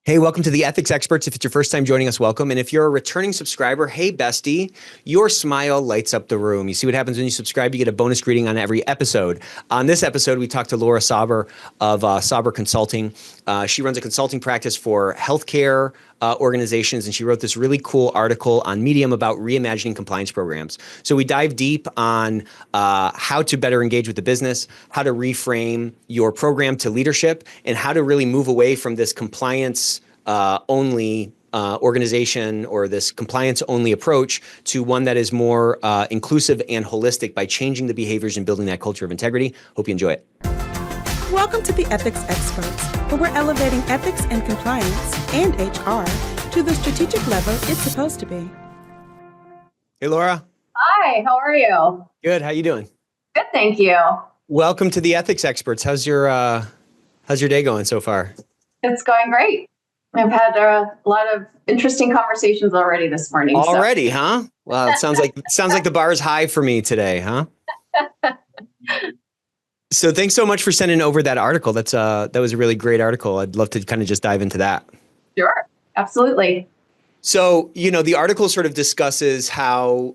Hey, welcome to the Ethics Experts. If it's your first time joining us, welcome. And if you're a returning subscriber, hey, bestie, your smile lights up the room. You see what happens when you subscribe? You get a bonus greeting on every episode. On this episode, we talked to Laura Sauber of Sauber Consulting. She runs a consulting practice for healthcare organizations, and she wrote this really cool article on Medium about reimagining compliance programs. So we dive deep on how to better engage with the business, how to reframe your program to leadership, and how to really move away from this compliance only organization or this compliance only approach to one that is more inclusive and holistic by changing the behaviors and building that culture of integrity. Hope you enjoy it. Welcome to the Ethics Experts, where we're elevating ethics and compliance and HR to the strategic level it's supposed to be. Hey, Laura. Hi, how are you? Good. How you doing? Good, thank you. Welcome to the Ethics Experts. How's your day going so far? It's going great. I've had a lot of interesting conversations already this morning. Already, huh? Well, it sounds like the bar is high for me today, huh? So thanks so much for sending over that article. That was a really great article. I'd love to kind of just dive into that. Sure, absolutely. So, the article sort of discusses how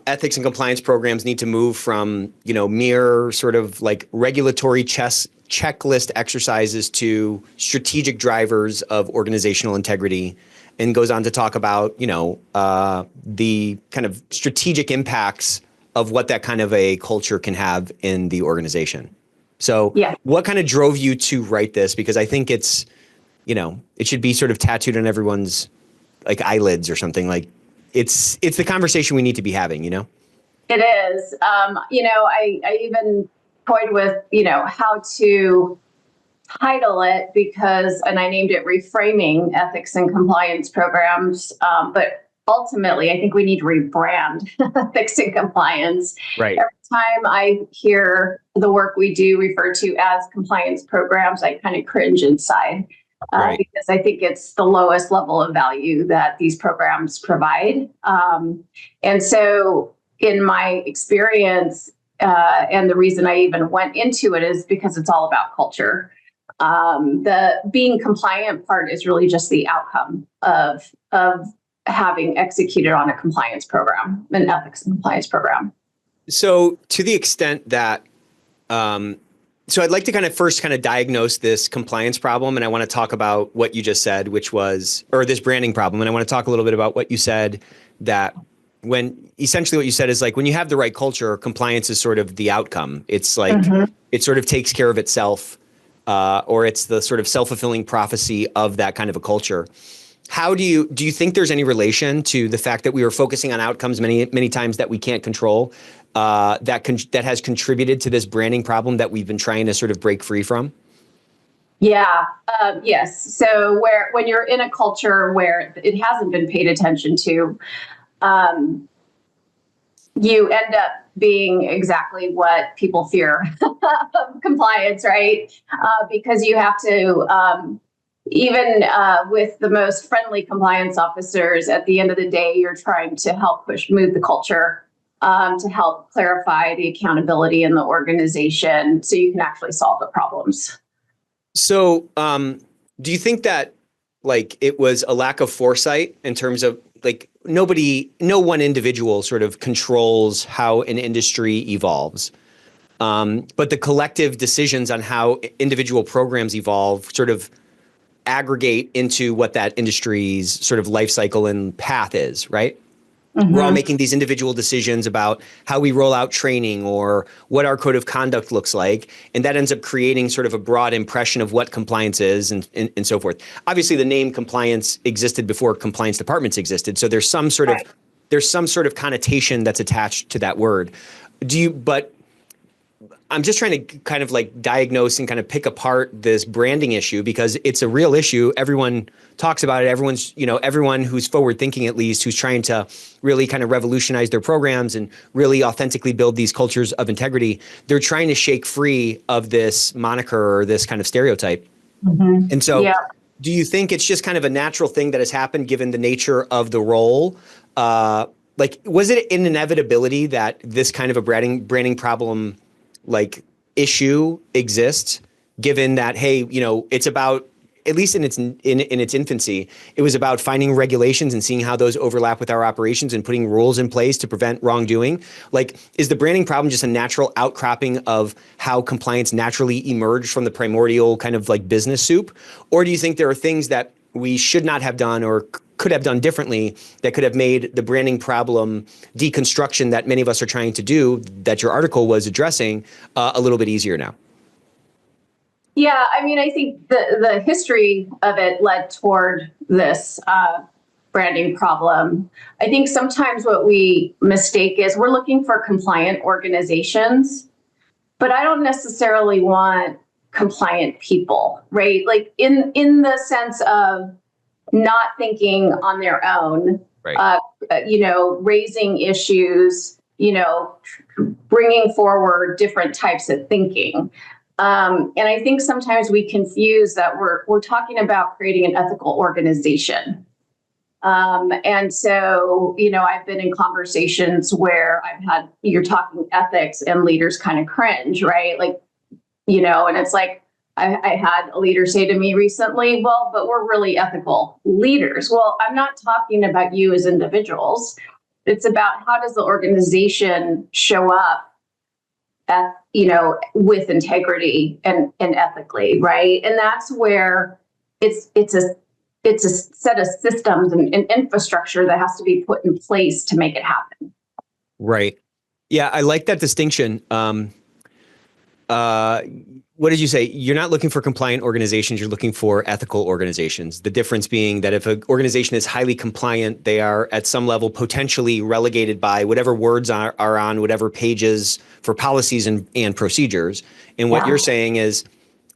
ethics and compliance programs need to move from, mere sort of like regulatory checklist exercises to strategic drivers of organizational integrity, and goes on to talk about, the kind of strategic impacts of what that kind of a culture can have in the organization. So What kind of drove you to write this? Because I think it's, it should be sort of tattooed on everyone's like eyelids or something. Like it's the conversation we need to be having, It is. I even toyed with, how to title it and I named it Reframing Ethics and Compliance Programs. But ultimately, I think we need to rebrand ethics and compliance. Right. Every time I hear the work we do referred to as compliance programs, I kind of cringe inside. Right. Because I think it's the lowest level of value that these programs provide. And so in my experience, and the reason I even went into it is because it's all about culture. The being compliant part is really just the outcome of having executed on a compliance program, an ethics and compliance program. So to the extent that, so I'd like to first diagnose this compliance problem, and I want to talk about what you just said, or this branding problem. And I want to talk a little bit about what you said, that essentially what you said is like, when you have the right culture, compliance is sort of the outcome. It's like, It sort of takes care of itself, or it's the sort of self-fulfilling prophecy of that kind of a culture. How do you think there's any relation to the fact that we were focusing on outcomes many times that we can't control, that has contributed to this branding problem that we've been trying to sort of break free from? Yeah. Yes. So when you're in a culture where it hasn't been paid attention to, you end up being exactly what people fear compliance, right? Because you have to, even with the most friendly compliance officers, at the end of the day, you're trying to help move the culture, to help clarify the accountability in the organization so you can actually solve the problems. So do you think that it was a lack of foresight in terms of no one individual sort of controls how an industry evolves, but the collective decisions on how individual programs evolve sort of aggregate into what that industry's sort of life cycle and path is, right? We're all making these individual decisions about how we roll out training or what our code of conduct looks like. And that ends up creating sort of a broad impression of what compliance is and so forth. Obviously, the name compliance existed before compliance departments existed. So there's some sort of connotation that's attached to that word. But I'm just trying to kind of diagnose and kind of pick apart this branding issue, because it's a real issue. Everyone talks about it. Everyone who's forward thinking, at least, who's trying to really kind of revolutionize their programs and really authentically build these cultures of integrity, they're trying to shake free of this moniker or this kind of stereotype. And so do you think it's just kind of a natural thing that has happened given the nature of the role? Was it an inevitability that this kind of a branding problem issue exists, given that, hey, it's about at least in its infancy, it was about finding regulations and seeing how those overlap with our operations and putting rules in place to prevent wrongdoing. Like, is the branding problem just a natural outcropping of how compliance naturally emerged from the primordial kind of like business soup? Or do you think there are things that we should not have done or could have done differently that could have made the branding problem deconstruction that many of us are trying to do, that your article was addressing, a little bit easier now? Yeah, I mean, I think the history of it led toward this branding problem. I think sometimes what we mistake is we're looking for compliant organizations, but I don't necessarily want compliant people, right? Like in the sense of not thinking on their own, right. Raising issues, bringing forward different types of thinking. And I think sometimes we confuse that we're talking about creating an ethical organization. And so, I've been in conversations where you're talking ethics and leaders kind of cringe, right? Like, and it's like, I had a leader say to me recently, well, but we're really ethical leaders. Well, I'm not talking about you as individuals. It's about how does the organization show up with integrity and ethically, right? And that's where it's a set of systems and infrastructure that has to be put in place to make it happen. Right. Yeah, I like that distinction. What did you say? You're not looking for compliant organizations, you're looking for ethical organizations. The difference being that if an organization is highly compliant, they are at some level potentially relegated by whatever words are on whatever pages for policies and procedures. And what you're saying is,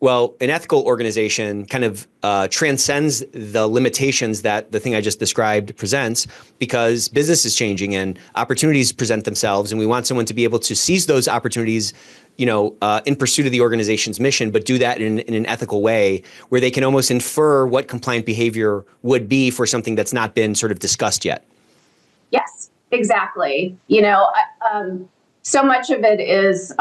well, an ethical organization kind of transcends the limitations that the thing I just described presents, because business is changing and opportunities present themselves. And we want someone to be able to seize those opportunities in pursuit of the organization's mission, but do that in an ethical way where they can almost infer what compliant behavior would be for something that's not been sort of discussed yet. Yes, exactly. So much of it is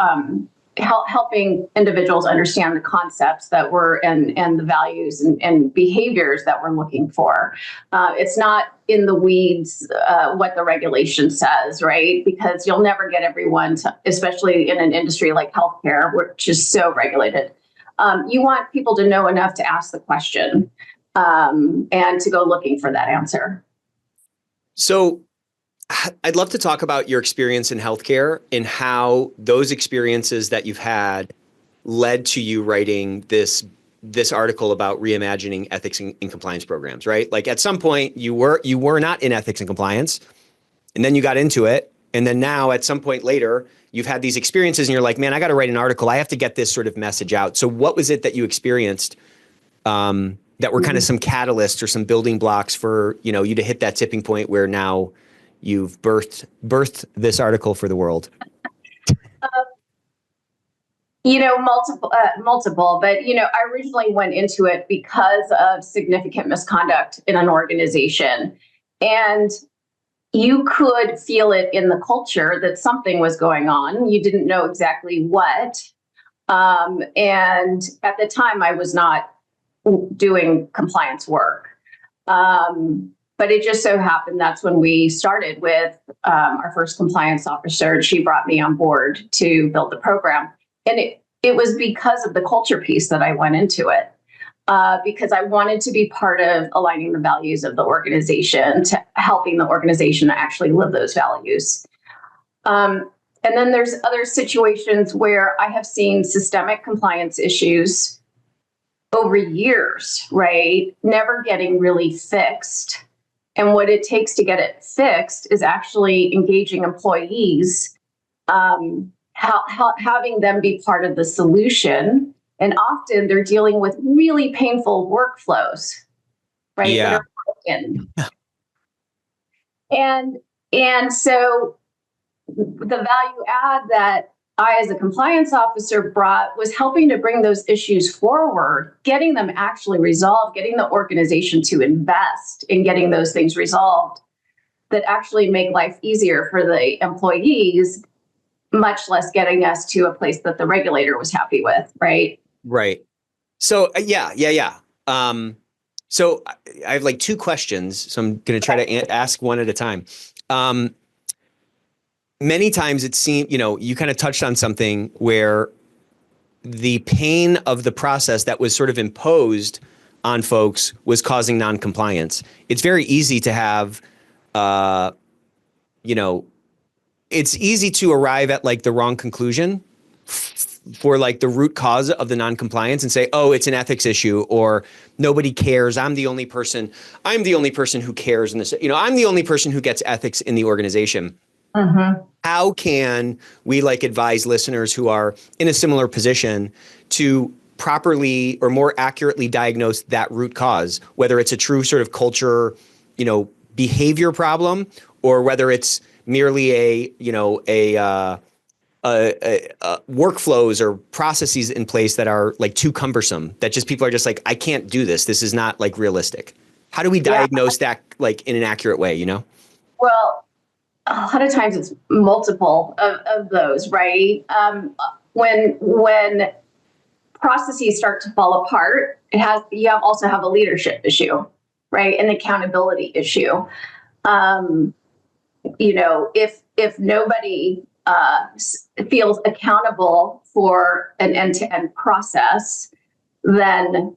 helping individuals understand the concepts that and the values and behaviors that we're looking for. It's not in the weeds what the regulation says, right? Because you'll never get everyone to, especially in an industry like healthcare, which is so regulated. You want people to know enough to ask the question and to go looking for that answer. So I'd love to talk about your experience in healthcare and how those experiences that you've had led to you writing this article about reimagining ethics and compliance programs, right? Like at some point you were not in ethics and compliance, and then you got into it. And then now at some point later, you've had these experiences and you're like, man, I got to write an article. I have to get this sort of message out. So what was it that you experienced that were kind of some catalysts or some building blocks for, you to hit that tipping point where now you've birthed this article for the world? Multiple, but I originally went into it because of significant misconduct in an organization, and you could feel it in the culture that something was going on. You didn't know exactly what, and at the time I was not doing compliance work. But it just so happened that's when we started with our first compliance officer. She brought me on board to build the program. And it was because of the culture piece that I went into it, because I wanted to be part of aligning the values of the organization to helping the organization actually live those values. And then there's other situations where I have seen systemic compliance issues over years, right? Never getting really fixed. And what it takes to get it fixed is actually engaging employees, having them be part of the solution. And often they're dealing with really painful workflows, right? Yeah. And so the value add that I, as a compliance officer, brought was helping to bring those issues forward, getting them actually resolved, getting the organization to invest in getting those things resolved that actually make life easier for the employees, much less getting us to a place that the regulator was happy with, right? Right. So yeah. So I have like two questions. So I'm going to try to ask one at a time. Many times it seems, you kind of touched on something where the pain of the process that was sort of imposed on folks was causing non-compliance. It's very easy to have, it's easy to arrive at like the wrong conclusion for like the root cause of the non-compliance and say, oh, it's an ethics issue, or nobody cares. I'm the only person who cares in this. I'm the only person who gets ethics in the organization. How can we like advise listeners who are in a similar position to properly or more accurately diagnose that root cause, whether it's a true sort of culture, behavior problem, or whether it's merely a workflows or processes in place that are like too cumbersome, that just people are just like, I can't do this. This is not like realistic. How do we diagnose that like in an accurate way, Well, a lot of times it's multiple of those, right? When processes start to fall apart, you also have a leadership issue, right? An accountability issue. If nobody feels accountable for an end-to-end process, then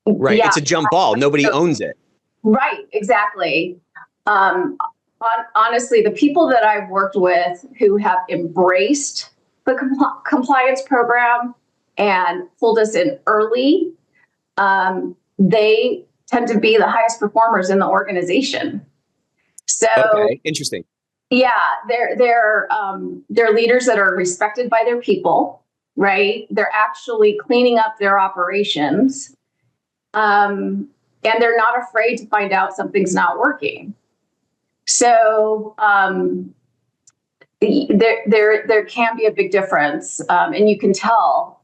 right, it's a jump ball. Nobody owns it. Right, exactly. Honestly, the people that I've worked with who have embraced the compliance program and pulled us in early, they tend to be the highest performers in the organization. So, okay, interesting. Yeah, they're leaders that are respected by their people, right? They're actually cleaning up their operations, and they're not afraid to find out something's not working. So there can be a big difference, and you can tell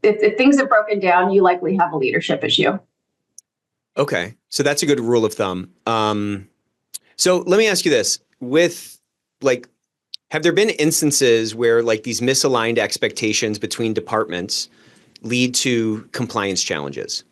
if things have broken down, you likely have a leadership issue. Okay, so that's a good rule of thumb. So let me ask you this: have there been instances where like these misaligned expectations between departments lead to compliance challenges?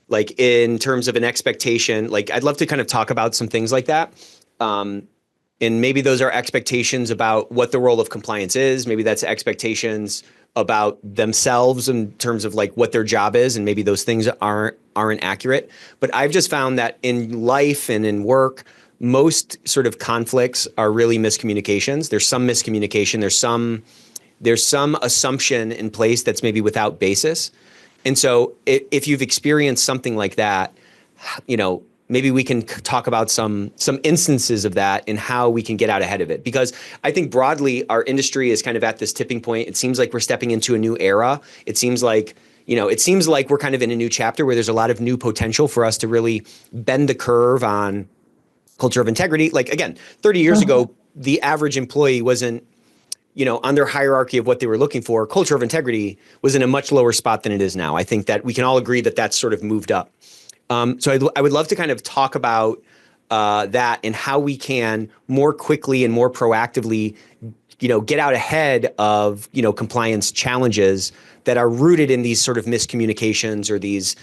Like in terms of an expectation, like I'd love to kind of talk about some things like that. And maybe those are expectations about what the role of compliance is. Maybe that's expectations about themselves in terms of like what their job is. And maybe those things aren't accurate. But I've just found that in life and in work, most sort of conflicts are really miscommunications. There's some miscommunication. There's some assumption in place that's maybe without basis. And so if you've experienced something like that, maybe we can talk about some instances of that and how we can get out ahead of it. Because I think broadly, our industry is kind of at this tipping point. It seems like we're stepping into a new era. It seems like we're kind of in a new chapter where there's a lot of new potential for us to really bend the curve on culture of integrity. Like again, 30 years ago, the average employee wasn't, on their hierarchy of what they were looking for. Culture of integrity was in a much lower spot than it is now. I think that we can all agree that that's sort of moved up. So I would love to kind of talk about that and how we can more quickly and more proactively, get out ahead of, compliance challenges that are rooted in these sort of miscommunications or these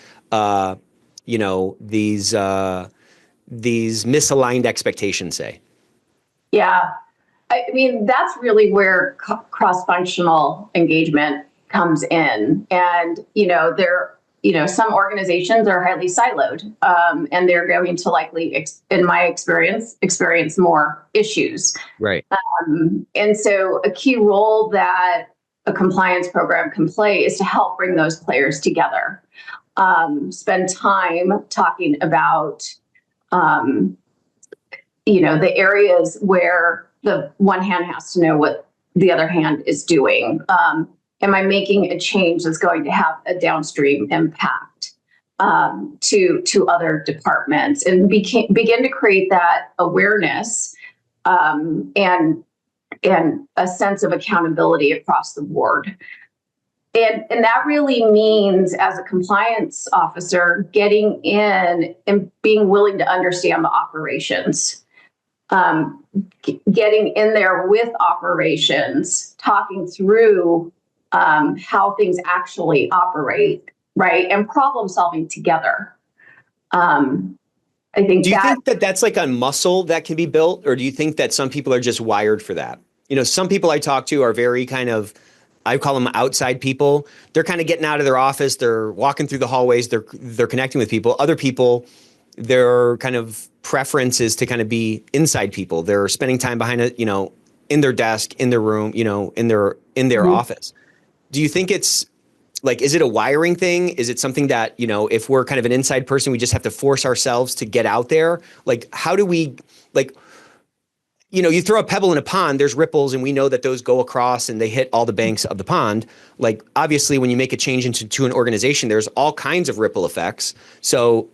misaligned expectations, say. Yeah. I mean, that's really where cross-functional engagement comes in. And, some organizations are highly siloed, and they're going to likely, in my experience more issues. Right. And so a key role that a compliance program can play is to help bring those players together. Spend time talking about, the areas where the one hand has to know what the other hand is doing. Am I making a change that's going to have a downstream impact to other departments, and begin to create that awareness and a sense of accountability across the board. And that really means, as a compliance officer, getting in and being willing to understand the operations. Getting in there with operations, talking through how things actually operate, right? And problem solving together. I think Do you think that that's like a muscle that can be built, or do you think that some people are just wired for that? Some people I talk to are very kind of, I call them outside people. They're kind of getting out of their office. They're walking through the hallways. They're connecting with people. Other people, their kind of preference is to kind of be inside people. They're spending time behind it, in their desk, in their room, in their office. Do you think it's like, is it a wiring thing? Is it something that, if we're kind of an inside person, we just have to force ourselves to get out there? Like, how do we, like, you throw a pebble in a pond, there's ripples, and we know that those go across and they hit all the banks of the pond. Like, obviously, when you make a change into an organization, there's all kinds of ripple effects. So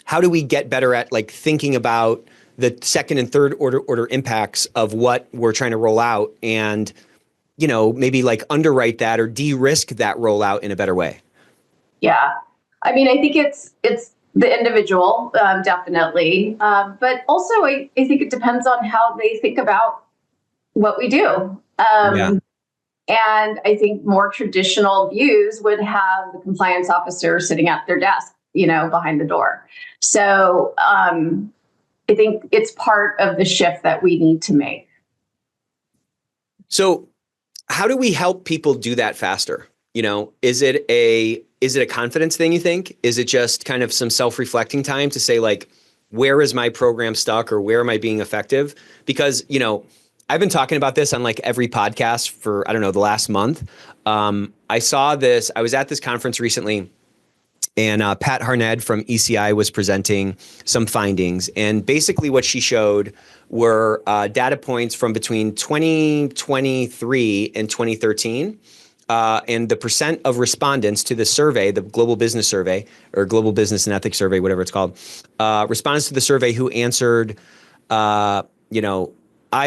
how do we get better at like thinking about the second and third order impacts of what we're trying to roll out, and maybe like underwrite that or de-risk that rollout in a better way? Yeah. I mean, I think it's the individual, definitely. But also I think it depends on how they think about what we do. And I think more traditional views would have the compliance officer sitting at their desk, behind the door. So I think it's part of the shift that we need to make. So how do we help people do that faster? Is it a confidence thing, you think? Is it just kind of some self-reflecting time to say, like, where is my program stuck, or where am I being effective? Because, I've been talking about this on like every podcast for, I don't know, the last month. I saw this, I was at this conference recently, and Pat Harned from ECI was presenting some findings. And basically what she showed were data points from between 2023 and 2013. And the percent of respondents to the survey, the Global Business Survey, or Global Business and Ethics Survey, whatever it's called, respondents to the survey who answered, I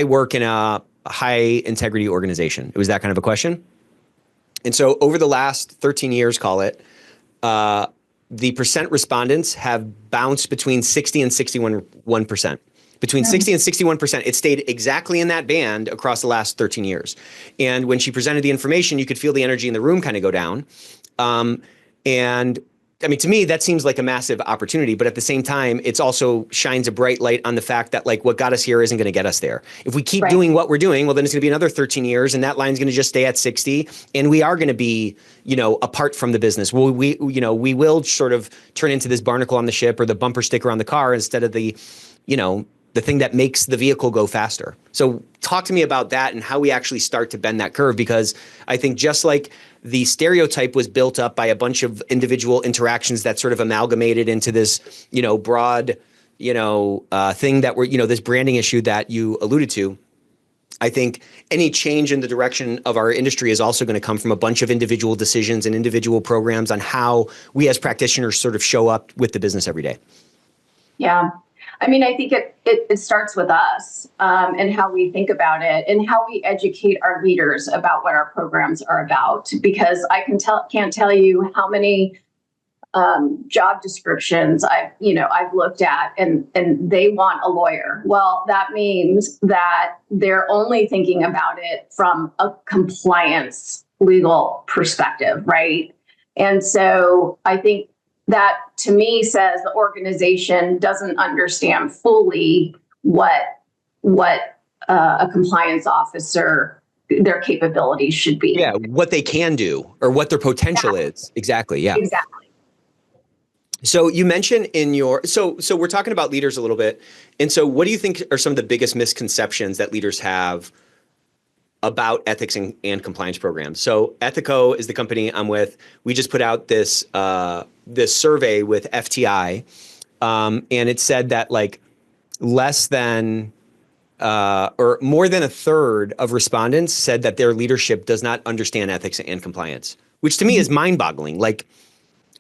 work in a high integrity organization. It was that kind of a question. And so over the last 13 years, call it, the percent respondents have bounced between 60 and 61%. Between 60 and 61%, it stayed exactly in that band across the last 13 years. And when she presented the information, you could feel the energy in the room kind of go down. And I mean, to me, that seems like a massive opportunity, but at the same time, it's also shines a bright light on the fact that like what got us here isn't going to get us there. If we keep doing what we're doing, well, then it's going to be another 13 years and that line's going to just stay at 60. And we are going to be, apart from the business. We will sort of turn into this barnacle on the ship or the bumper sticker on the car instead of the thing that makes the vehicle go faster. So talk to me about that and how we actually start to bend that curve, because I think just like the stereotype was built up by a bunch of individual interactions that sort of amalgamated into this, broad, thing that we're, this branding issue that you alluded to. I think any change in the direction of our industry is also going to come from a bunch of individual decisions and individual programs on how we as practitioners sort of show up with the business every day. Yeah. I mean, I think it starts with us and how we think about it and how we educate our leaders about what our programs are about. Because I can't tell you how many job descriptions I've looked at and they want a lawyer. Well, that means that they're only thinking about it from a compliance legal perspective, right? And so I think that to me says the organization doesn't understand fully what a compliance officer, their capabilities should be. Yeah, what they can do or what their potential is. Exactly. Yeah. Exactly. So you mentioned in your so we're talking about leaders a little bit. And so what do you think are some of the biggest misconceptions that leaders have about ethics and compliance programs? So Ethico is the company I'm with. We just put out this survey with FTI, and it said that like less than or more than a third of respondents said that their leadership does not understand ethics and compliance, which to me is mind-boggling. Like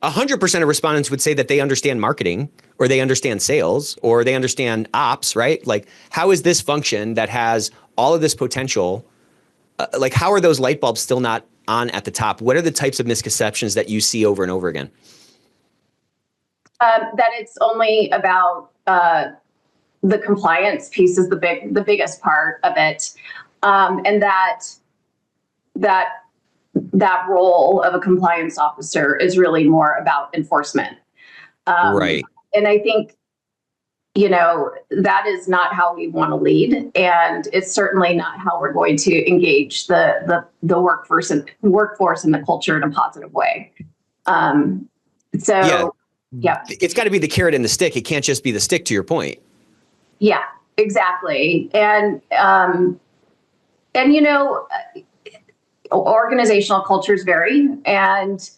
100% of respondents would say that they understand marketing or they understand sales or they understand ops, right? Like how is this function that has all of this potential? Like how are those light bulbs still not on at the top? What are the types of misconceptions that you see over and over again? That it's only about the compliance piece is the biggest part of it, and that that role of a compliance officer is really more about enforcement. Right. And I think, that is not how we want to lead, and it's certainly not how we're going to engage the workforce and the culture in a positive way. Yeah, it's got to be the carrot and the stick. It can't just be the stick, to your point. Yeah, exactly. And organizational cultures vary, and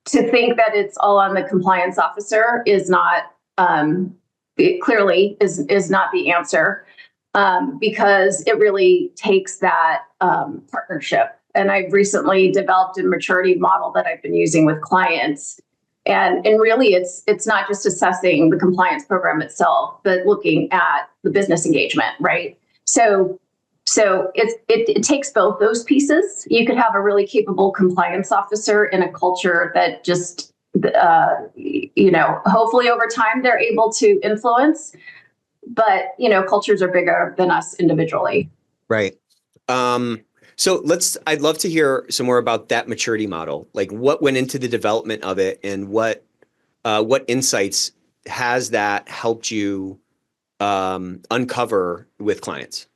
to think that it's all on the compliance officer is not, it clearly is not the answer, because it really takes that partnership. And I've recently developed a maturity model that I've been using with clients. And really, it's not just assessing the compliance program itself, but looking at the business engagement, right? So it takes both those pieces. You could have a really capable compliance officer in a culture that just, hopefully over time they're able to influence. But, cultures are bigger than us individually. Right. So I'd love to hear some more about that maturity model. Like, what went into the development of it, and what insights has that helped you uncover with clients?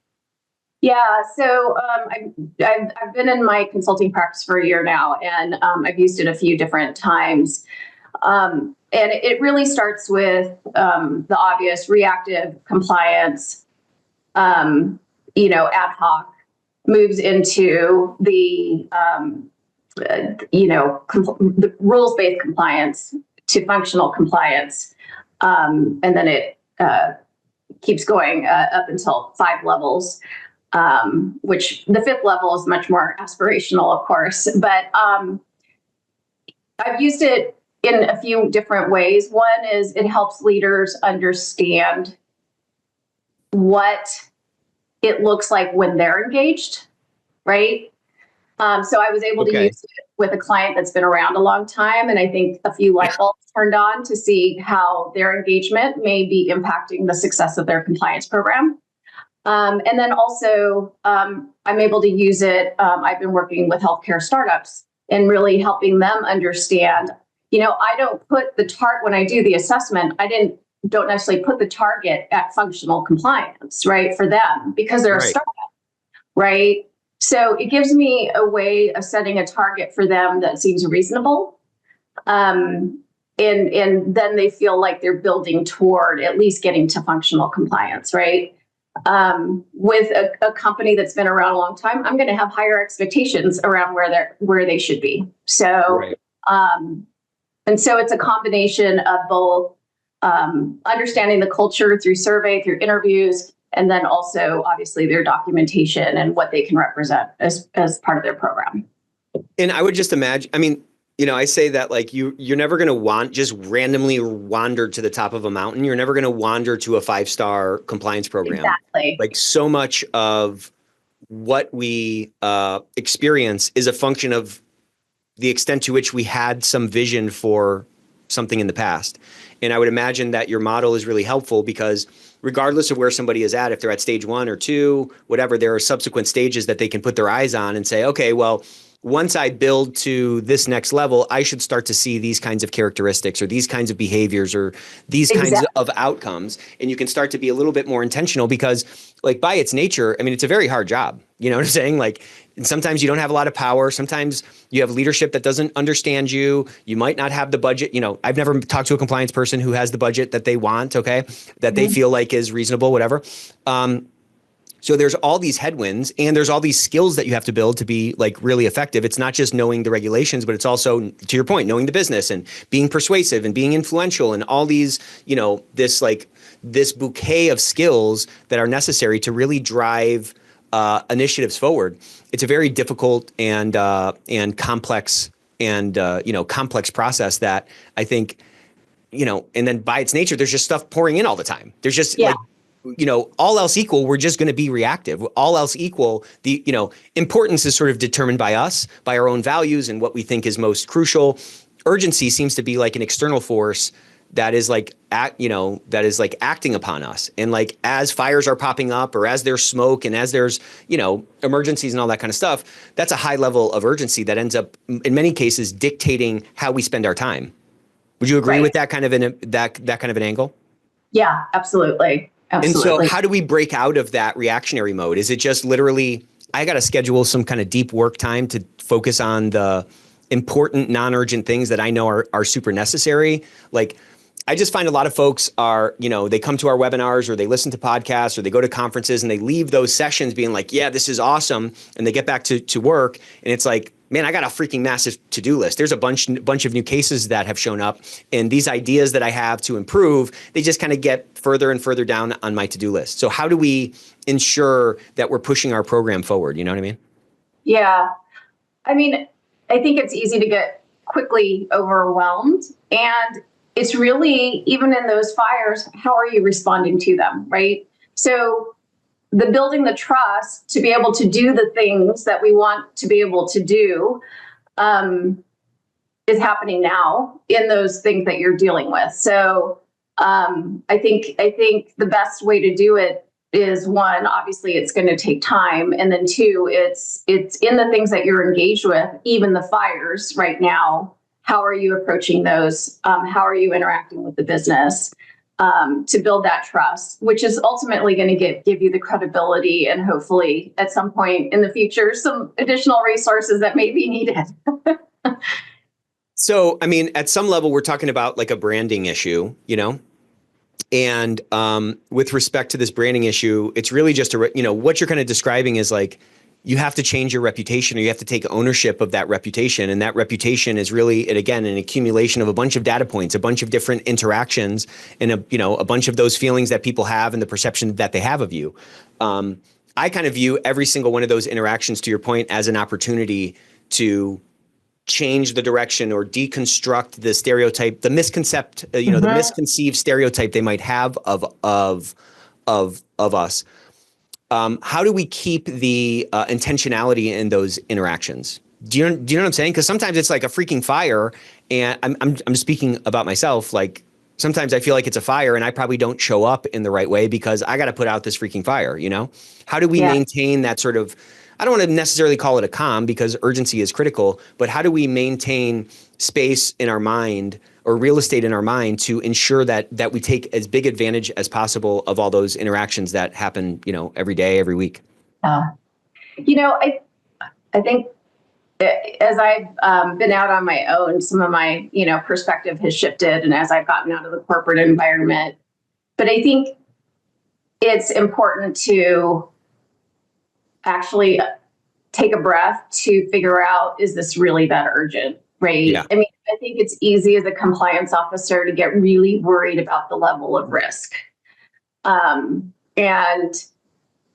Yeah, so I've been in my consulting practice for a year now, and I've used it a few different times. And it really starts with the obvious reactive compliance, ad hoc, moves into the the rules-based compliance to functional compliance, and then it keeps going up until 5 levels, which the 5th level is much more aspirational, of course. But I've used it in a few different ways. One is it helps leaders understand what it looks like when they're engaged, right? So I was able to use it with a client that's been around a long time, and I think a few light bulbs turned on to see how their engagement may be impacting the success of their compliance program. And then also, I'm able to use it. I've been working with healthcare startups and really helping them understand, I don't put the target when I do the assessment. Don't necessarily put the target at functional compliance, right, for them, because they're a startup, right? So it gives me a way of setting a target for them that seems reasonable. And then they feel like they're building toward at least getting to functional compliance, right? With a company that's been around a long time, I'm going to have higher expectations around where they should be. So, and so it's a combination of both understanding the culture through survey, through interviews, and then also obviously their documentation and what they can represent as part of their program. And I would just imagine, I say that like you're never going to just randomly wander to the top of a mountain. You're never going to wander to a 5-star compliance program. Exactly. Like, so much of what we experience is a function of the extent to which we had some vision for something in the past. And I would imagine that your model is really helpful because regardless of where somebody is at, if they're at stage 1 or 2, whatever, there are subsequent stages that they can put their eyes on and say, okay, well, once I build to this next level, I should start to see these kinds of characteristics or these kinds of behaviors or these kinds of outcomes. And you can start to be a little bit more intentional because, like, by its nature, it's a very hard job. You know what I'm saying? Like, and sometimes you don't have a lot of power. Sometimes you have leadership that doesn't understand you. You might not have the budget. I've never talked to a compliance person who has the budget that they want, that they feel like is reasonable, whatever. So there's all these headwinds and there's all these skills that you have to build to be like really effective. It's not just knowing the regulations, but it's also, to your point, knowing the business and being persuasive and being influential and all these, this bouquet of skills that are necessary to really drive initiatives forward. It's a very difficult and complex complex process that I think, and then by its nature, there's just stuff pouring in all the time. There's just all else equal, we're just going to be reactive. All else equal, the importance is sort of determined by us, by our own values and what we think is most crucial. Urgency seems to be like an external force that is like that is like acting upon us. And like as fires are popping up or as there's smoke and as there's, emergencies and all that kind of stuff, that's a high level of urgency that ends up in many cases dictating how we spend our time. Would you agree with that kind of that kind of an angle? Yeah, absolutely. Absolutely. And so how do we break out of that reactionary mode? Is it just literally, I got to schedule some kind of deep work time to focus on the important non-urgent things that I know are super necessary? Like, I just find a lot of folks are, they come to our webinars or they listen to podcasts or they go to conferences and they leave those sessions being like, yeah, this is awesome. And they get back to work and it's like, man, I got a freaking massive to-do list. There's a bunch of new cases that have shown up, and these ideas that I have to improve, they just kind of get further and further down on my to-do list. So how do we ensure that we're pushing our program forward? You know what I mean? Yeah. I mean, I think it's easy to get quickly overwhelmed, and it's really, even in those fires, how are you responding to them, right? So the building the trust to be able to do the things that we want to be able to do is happening now in those things that you're dealing with. So I think the best way to do it is, one, obviously it's going to take time, and then two, it's in the things that you're engaged with, even the fires right now. How are you approaching those? How are you interacting with the business? To build that trust, which is ultimately going to give you the credibility and hopefully at some point in the future, some additional resources that may be needed. So, I mean, at some level, we're talking about like a branding issue, and with respect to this branding issue, it's really just what you're kind of describing is like, you have to change your reputation, or you have to take ownership of that reputation. And that reputation is really, again, an accumulation of a bunch of data points, a bunch of different interactions, and a bunch of those feelings that people have and the perception that they have of you. I kind of view every single one of those interactions, to your point, as an opportunity to change the direction or deconstruct the stereotype, the the misconceived stereotype they might have of us. How do we keep the intentionality in those interactions? Do you know what I'm saying? Because sometimes it's like a freaking fire, and I'm speaking about myself. Like sometimes I feel like it's a fire, and I probably don't show up in the right way because I got to put out this freaking fire. How do we maintain that sort of? I don't want to necessarily call it a calm because urgency is critical, but how do we maintain space in our mind or real estate in our mind to ensure that we take as big advantage as possible of all those interactions that happen, every day, every week? I think as I've been out on my own, some of my, perspective has shifted, and as I've gotten out of the corporate environment, but I think it's important to actually take a breath to figure out, is this really that urgent? Right. Yeah. I mean, I think it's easy as a compliance officer to get really worried about the level of risk. And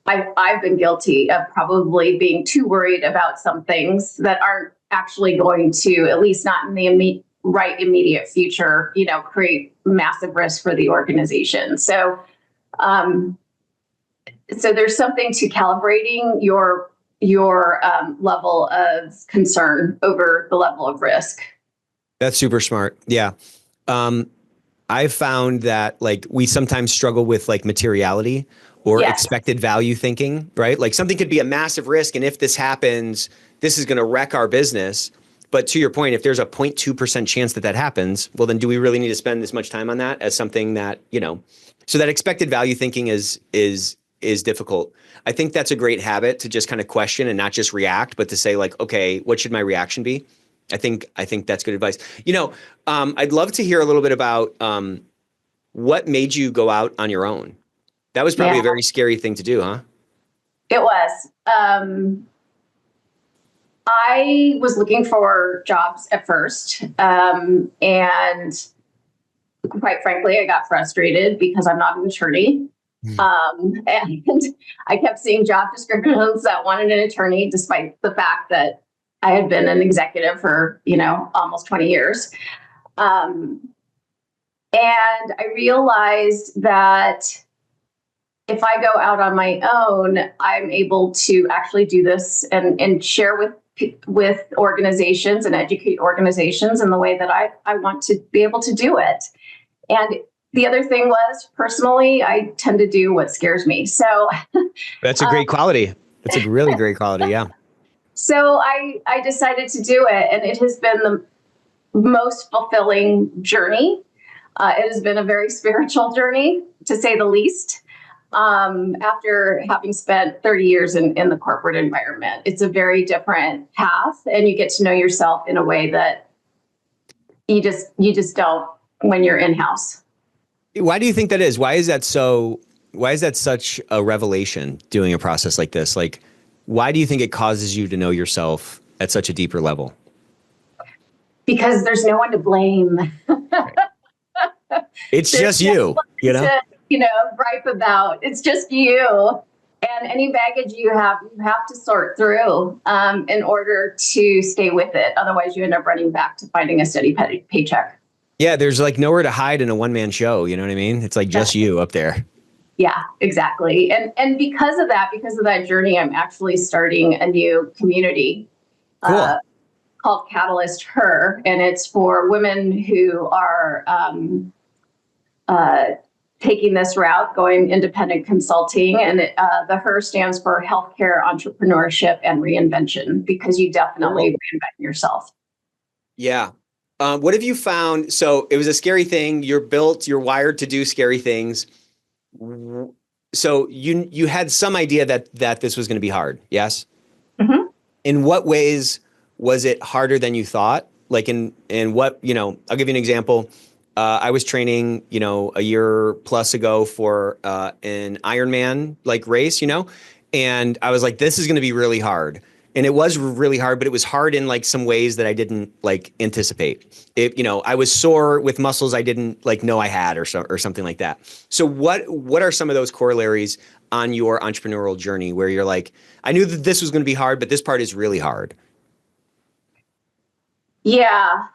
I've been guilty of probably being too worried about some things that aren't actually going to, at least not in the immediate future, create massive risk for the organization. So there's something to calibrating your level of concern over the level of risk. That's super smart. Yeah. I've found that like we sometimes struggle with like materiality or expected value thinking, right? Like something could be a massive risk, and if this happens, this is going to wreck our business. But to your point, if there's a 0.2% chance that happens, well, then do we really need to spend this much time on that as something that, so that expected value thinking is difficult. I think that's a great habit, to just kind of question and not just react, but to say like, okay, what should my reaction be? I think that's good advice. I'd love to hear a little bit about what made you go out on your own. That was probably a very scary thing to do, huh? It was. I was looking for jobs at first, and quite frankly, I got frustrated because I'm not an attorney. And I kept seeing job descriptions that wanted an attorney, despite the fact that I had been an executive for, almost 20 years. And I realized that if I go out on my own, I'm able to actually do this and share with organizations and educate organizations in the way that I want to be able to do it. And the other thing was, personally, I tend to do what scares me. So That's a great quality. That's a really great quality. Yeah. so I decided to do it, and it has been the most fulfilling journey. It has been a very spiritual journey, to say the least. After having spent 30 years in the corporate environment, it's a very different path, and you get to know yourself in a way that you just don't when you're in-house. Why do you think that is? Why is that such a revelation doing a process like this? Like, why do you think it causes you to know yourself at such a deeper level? Because there's no one to blame. It's just you, to, gripe about. It's just you. And any baggage you have to sort through in order to stay with it. Otherwise, you end up running back to finding a steady paycheck. Yeah, there's like nowhere to hide in a one-man show. You know what I mean? It's like just you up there. Yeah, exactly. And because of that journey, I'm actually starting a new community called Catalyst Her, and it's for women who are taking this route, going independent consulting. And the Her stands for Healthcare Entrepreneurship and Reinvention, because you definitely reinvent yourself. Yeah. What have you found? So it was a scary thing. You're wired to do scary things. So you had some idea that this was going to be hard. Yes. Mm-hmm. In what ways was it harder than you thought? Like in what, I'll give you an example. I was training, a year plus ago for an Ironman like race, and I was like, this is going to be really hard. And it was really hard, but it was hard in like some ways that I didn't like anticipate. I was sore with muscles I didn't like know I had or something like that. So what are some of those corollaries on your entrepreneurial journey where you're like, I knew that this was going to be hard, but this part is really hard? Yeah.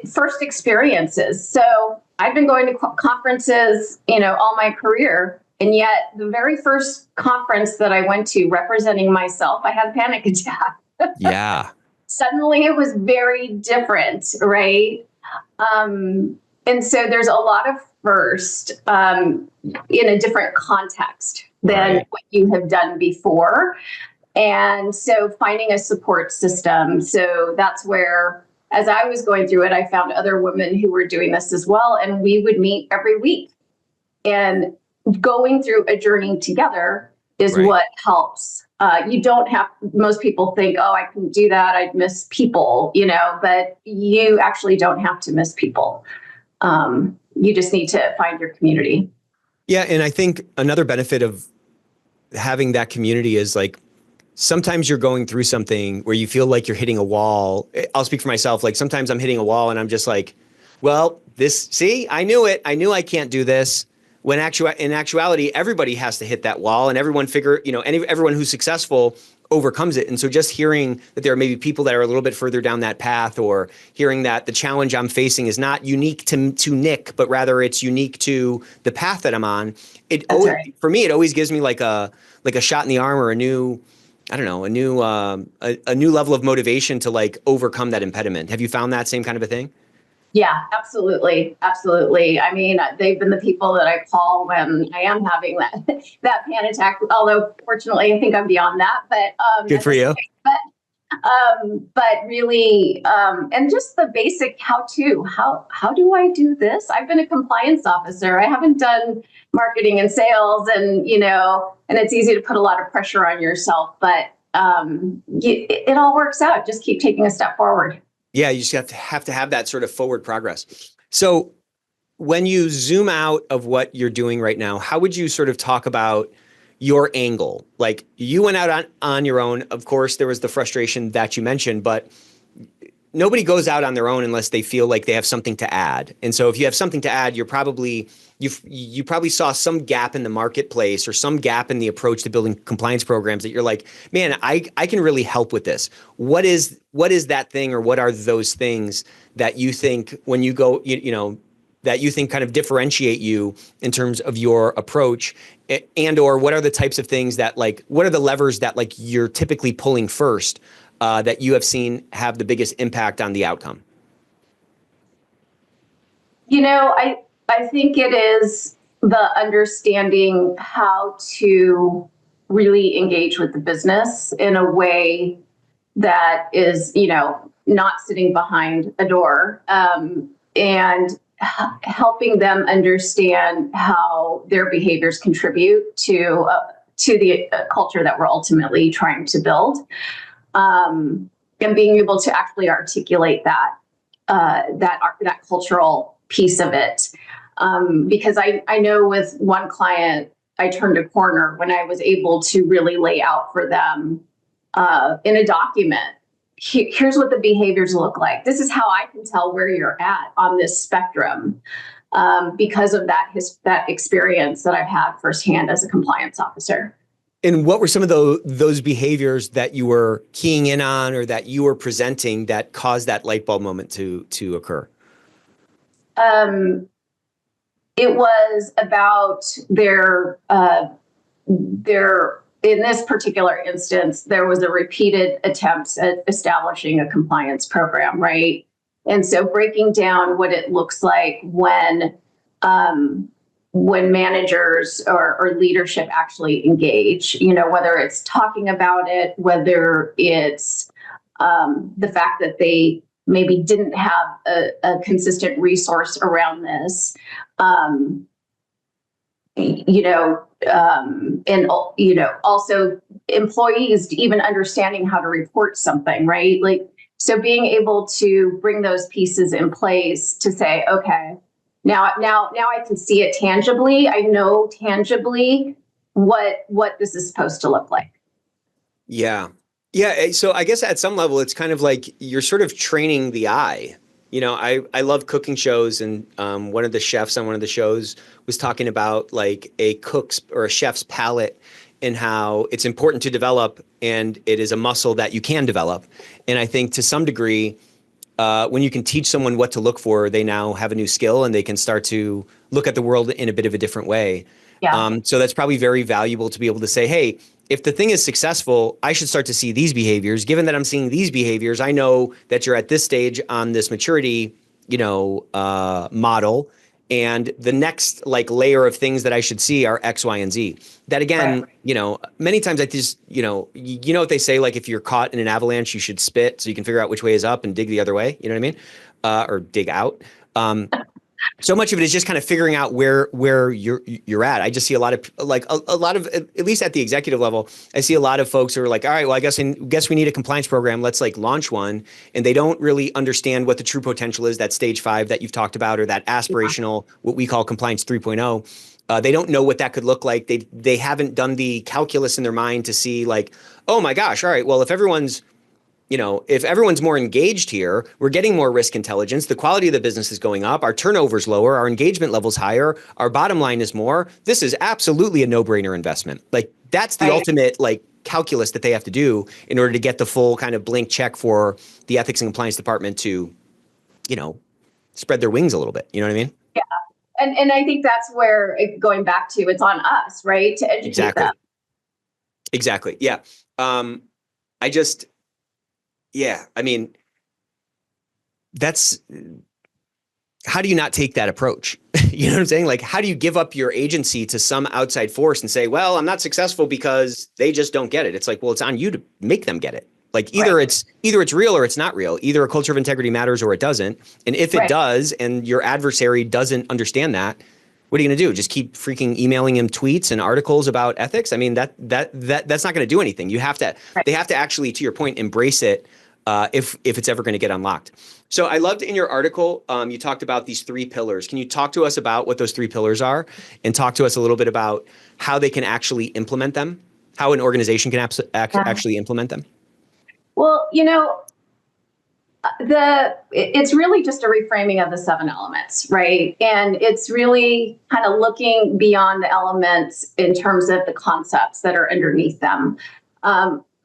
First experiences. So I've been going to conferences, all my career. And yet the very first conference that I went to representing myself, I had a panic attack. Yeah. Suddenly it was very different, right? And so there's a lot of first in a different context than what you have done before. And so finding a support system. So that's where, as I was going through it, I found other women who were doing this as well. And we would meet every week. And going through a journey together is what helps. You don't have, most people think, oh, I can do that, I'd miss people, but you actually don't have to miss people. You just need to find your community. Yeah. And I think another benefit of having that community is like, sometimes you're going through something where you feel like you're hitting a wall. I'll speak for myself. Like sometimes I'm hitting a wall and I'm just like, well, I knew it. I knew I can't do this. When in actuality, everybody has to hit that wall, and everyone everyone who's successful overcomes it. And so just hearing that there are maybe people that are a little bit further down that path, or hearing that the challenge I'm facing is not unique to Nick, but rather it's unique to the path that I'm on. For me, it always gives me like a shot in the arm, or a new level of motivation to like overcome that impediment. Have you found that same kind of a thing? Yeah, absolutely. Absolutely. I mean, they've been the people that I call when I am having that panic attack, although fortunately I think I'm beyond that, but good for you. But really, and just the basic how do I do this? I've been a compliance officer. I haven't done marketing and sales, and it's easy to put a lot of pressure on yourself, but it all works out. Just keep taking a step forward. Yeah, you just have to have that sort of forward progress. So when you zoom out of what you're doing right now, how would you sort of talk about your angle? Like, you went out on your own. Of course, there was the frustration that you mentioned, but nobody goes out on their own unless they feel like they have something to add. And so if you have something to add, you probably saw some gap in the marketplace, or some gap in the approach to building compliance programs that you're like, man, I can really help with this. What is that thing, or what are those things that you think when you go, that you think kind of differentiate you in terms of your approach, and or what are the types of things that, like, what are the levers that like you're typically pulling first that you have seen have the biggest impact on the outcome? I think it is the understanding how to really engage with the business in a way that is, not sitting behind a door, and helping them understand how their behaviors contribute to the culture that we're ultimately trying to build, and being able to actually articulate that cultural piece of it. Because I know with one client, I turned a corner when I was able to really lay out for them in a document, here's what the behaviors look like. This is how I can tell where you're at on this spectrum, because of that experience that I've had firsthand as a compliance officer. And what were some of those behaviors that you were keying in on or that you were presenting that caused that light bulb moment to occur? It was about their in this particular instance, there was a repeated attempts at establishing a compliance program, right? And so breaking down what it looks like when managers or leadership actually engage, whether it's talking about it, whether it's the fact that they maybe didn't have a consistent resource around this, and also employees even understanding how to report something, right? So being able to bring those pieces in place to say, okay, now I can see it tangibly. I know tangibly what this is supposed to look like. Yeah. Yeah. So I guess at some level, it's kind of like you're sort of training the eye. I love cooking shows, and one of the chefs on one of the shows was talking about like a cook's or a chef's palate and how it's important to develop, and it is a muscle that you can develop. And I think to some degree, when you can teach someone what to look for, they now have a new skill and they can start to look at the world in a bit of a different way. Yeah. So that's probably very valuable to be able to say, hey, if the thing is successful, I should start to see these behaviors. Given that I'm seeing these behaviors, I know that you're at this stage on this maturity, model. And the next layer of things that I should see are X, Y, and Z. That again, right. Many times I just, what they say, like if you're caught in an avalanche, you should spit so you can figure out which way is up and dig the other way. You know what I mean? Or dig out. So much of it is just kind of figuring out where you're at. I just see a lot of a lot of, at least at the executive level, I see a lot of folks who are like, all right, well, I guess we need a compliance program. Let's launch one. And they don't really understand what the true potential is, that stage 5 that you've talked about, or that aspirational, what we call compliance 3.0. They don't know what that could look like. They haven't done the calculus in their mind to see oh my gosh, all right, well, if everyone's more engaged here, we're getting more risk intelligence. The quality of the business is going up. Our turnover's lower. Our engagement level's higher. Our bottom line is more. This is absolutely a no-brainer investment. That's the ultimate calculus that they have to do in order to get the full kind of blank check for the ethics and compliance department to, spread their wings a little bit. You know what I mean? Yeah. And I think that's where going back to, it's on us, right? To educate them. Exactly. Yeah. Yeah, I mean, how do you not take that approach? You know what I'm saying? How do you give up your agency to some outside force and say, well, I'm not successful because they just don't get it? It's well, it's on you to make them get it. Either it's real or it's not real. Either a culture of integrity matters or it doesn't. And if it does, and your adversary doesn't understand that, what are you going to do? Just keep freaking emailing him tweets and articles about ethics? I mean, that's not going to do anything. They have to actually, to your point, embrace it. If it's ever going to get unlocked. So I loved in your article, you talked about these 3 pillars. Can you talk to us about what those 3 pillars are, and talk to us a little bit about how they can actually implement them, how an organization can actually implement them? Well, it's really just a reframing of the 7 elements, right? And it's really kind of looking beyond the elements in terms of the concepts that are underneath them.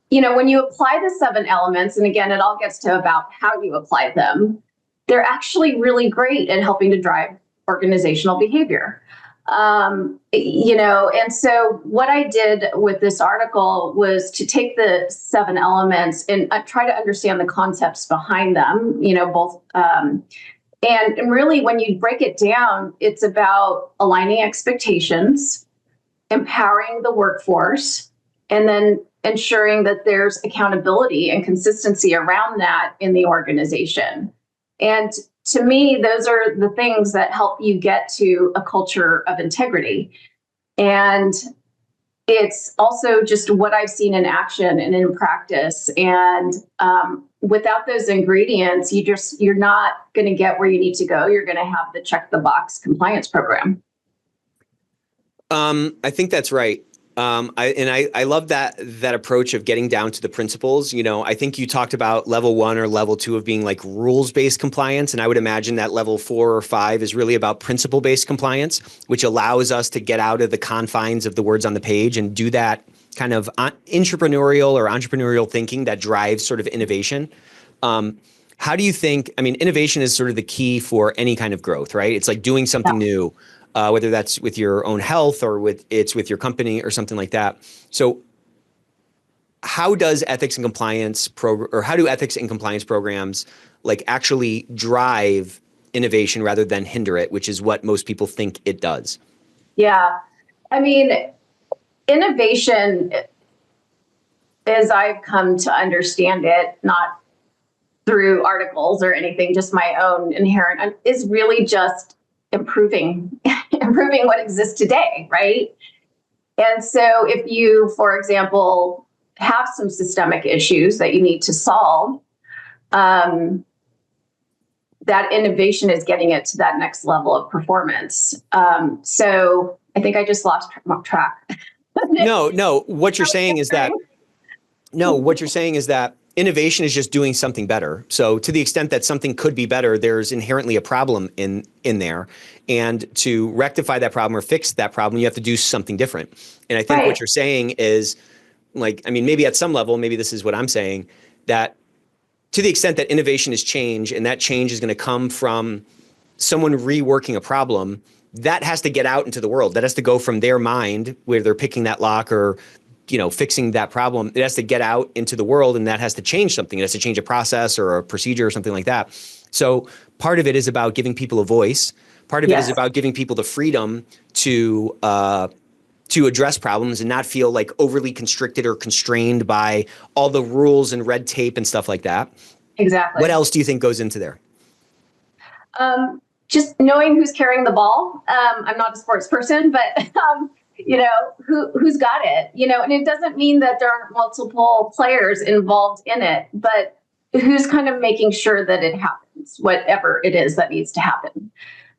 When you apply the 7 elements, and again, it all gets to about how you apply them, they're actually really great at helping to drive organizational behavior. And so what I did with this article was to take the 7 elements and try to understand the concepts behind them, both. And really, when you break it down, it's about aligning expectations, empowering the workforce, and then ensuring that there's accountability and consistency around that in the organization. And to me, those are the things that help you get to a culture of integrity. And it's also just what I've seen in action and in practice. And without those ingredients, you're not going to get where you need to go. You're going to have the check the box compliance program. I think that's right. I love that approach of getting down to the principles. I think you talked about level 1 or level 2 of being like rules-based compliance. And I would imagine that level 4 or 5 is really about principle-based compliance, which allows us to get out of the confines of the words on the page and do that kind of entrepreneurial thinking that drives sort of innovation. How do you think, innovation is sort of the key for any kind of growth, right? It's like doing something new. Whether that's with your own health or with your company or something like that. So how does ethics and compliance how do ethics and compliance programs like actually drive innovation rather than hinder it, which is what most people think it does? Yeah. Innovation, as I've come to understand it, not through articles or anything, just my own inherent, is really just improving what exists today, right? And so if you, for example, have some systemic issues that you need to solve, that innovation is getting it to that next level of performance. So I think I just lost track. No, what you're saying is that innovation is just doing something better. So to the extent that something could be better, there's inherently a problem in there. And to rectify that problem or fix that problem, you have to do something different. And I think what you're saying is maybe at some level, maybe this is what I'm saying, that to the extent that innovation is change and that change is going to come from someone reworking a problem, that has to get out into the world. That has to go from their mind where they're picking that lock or fixing that problem. It has to get out into the world, and that has to change something. It has to change a process or a procedure or something like that. So part of it is about giving people a voice. Part of it is about giving people the freedom to address problems and not feel like overly constricted or constrained by all the rules and red tape and stuff like that. Exactly. What else do you think goes into there? Just knowing who's carrying the ball. I'm not a sports person, but who's got it, and it doesn't mean that there aren't multiple players involved in it, but who's kind of making sure that it happens, whatever it is that needs to happen.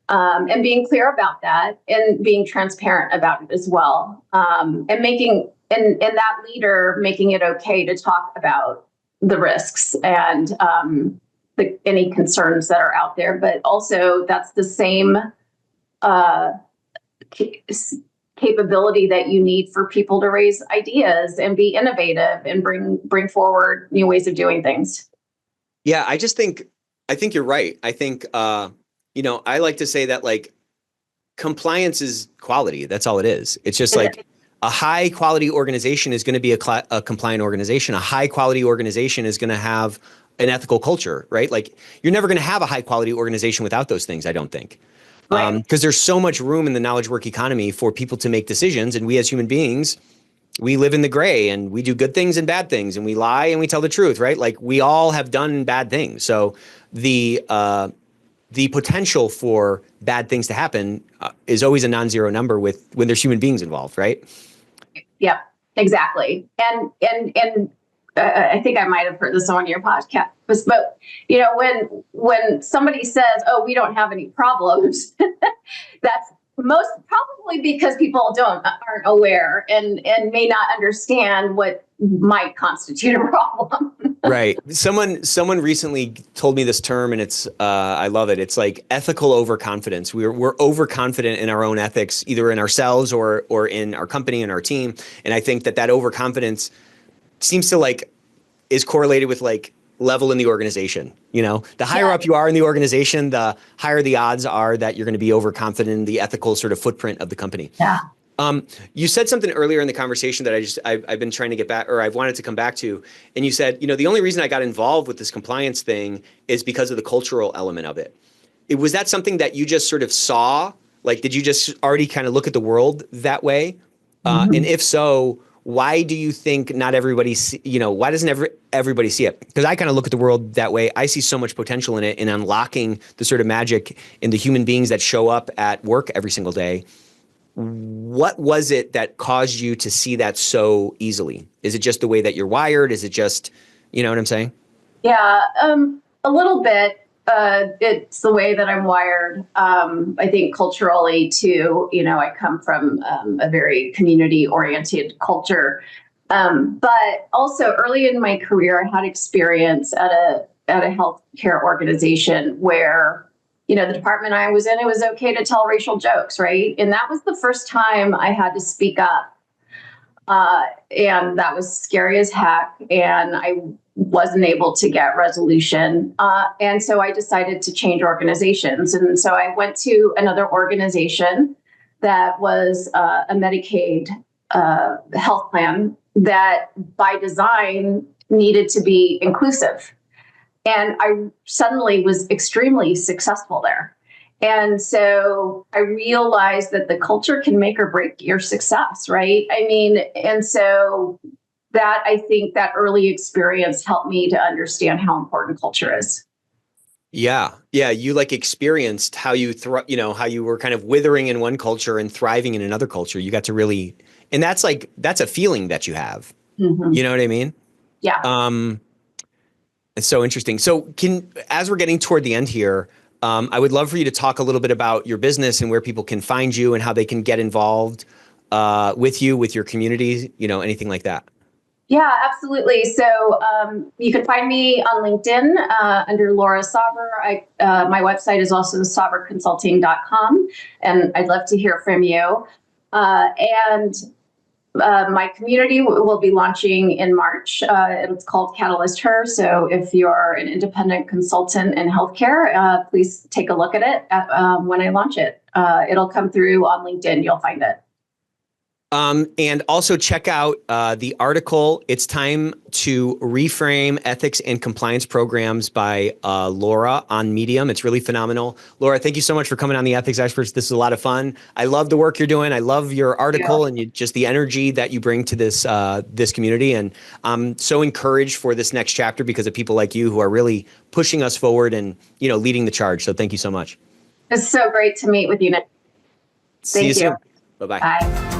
And being clear about that and being transparent about it as well. And that leader making it okay to talk about the risks and any concerns that are out there, but also that's the same capability that you need for people to raise ideas and be innovative and bring forward new ways of doing things. Yeah, I think you're right. I think, I like to say that compliance is quality. That's all it is. It's just a high quality organization is going to be a compliant organization. A high quality organization is going to have an ethical culture, right? You're never going to have a high quality organization without those things, I don't think. Because there's so much room in the knowledge work economy for people to make decisions. And we as human beings, we live in the gray and we do good things and bad things and we lie and we tell the truth, right? We all have done bad things. So the potential for bad things to happen is always a non-zero number when there's human beings involved, right? Yeah, exactly. And I think I might have heard this on your podcast, but when somebody says, "Oh, we don't have any problems," that's most probably because people aren't aware and may not understand what might constitute a problem. Right. Someone recently told me this term, and it's I love it. It's like ethical overconfidence. We're overconfident in our own ethics, either in ourselves or in our company and our team. And I think that overconfidence seems to is correlated with level in the organization. The higher up you are in the organization, the higher the odds are that you're going to be overconfident in the ethical sort of footprint of the company. Yeah. You said something earlier in the conversation that I've been trying to get back, or I've wanted to come back to. And you said, the only reason I got involved with this compliance thing is because of the cultural element of it. Was that something that you just sort of saw? Like, did you just already kind of look at the world that way? And if so, why do you think not everybody why doesn't everybody see it? Because I kind of look at the world that way. I see so much potential in it, in unlocking the sort of magic in the human beings that show up at work every single day. What was it that caused you to see that so easily? Is it just the way that you're wired? Is it just, you know what I'm saying? Yeah, a little bit. It's the way that I'm wired. I think culturally too, I come from a very community-oriented culture. But also early in my career, I had experience at a healthcare organization where, the department I was in, it was okay to tell racial jokes, right? And that was the first time I had to speak up. And that was scary as heck. And I wasn't able to get resolution. And so I decided to change organizations. And so I went to another organization that was a Medicaid health plan that by design needed to be inclusive. And I suddenly was extremely successful there. And so I realized that the culture can make or break your success, right? And so that, I think that early experience helped me to understand how important culture is. Yeah. Yeah. You experienced how you how you were kind of withering in one culture and thriving in another culture. You got to really, and that's a feeling that you have. Mm-hmm. You know what I mean? Yeah. It's so interesting. So as we're getting toward the end here, I would love for you to talk a little bit about your business and where people can find you and how they can get involved with you, with your community, anything like that. Yeah, absolutely. So you can find me on LinkedIn under Laura Sauber. My website is also sauberconsulting.com, and I'd love to hear from you. And my community will be launching in March. It's called Catalyst Her. So if you're an independent consultant in healthcare, please take a look at it when I launch it. It'll come through on LinkedIn. You'll find it. And also check out the article, It's Time to Reframe Ethics and Compliance Programs by Laura on Medium. It's really phenomenal. Laura, thank you so much for coming on the Ethics Experts. This is a lot of fun. I love the work you're doing. I love your article and just the energy that you bring to this community. And I'm so encouraged for this next chapter because of people like you who are really pushing us forward and, leading the charge. So thank you so much. It's so great to meet with you, Nick. See you soon. Bye-bye. Bye.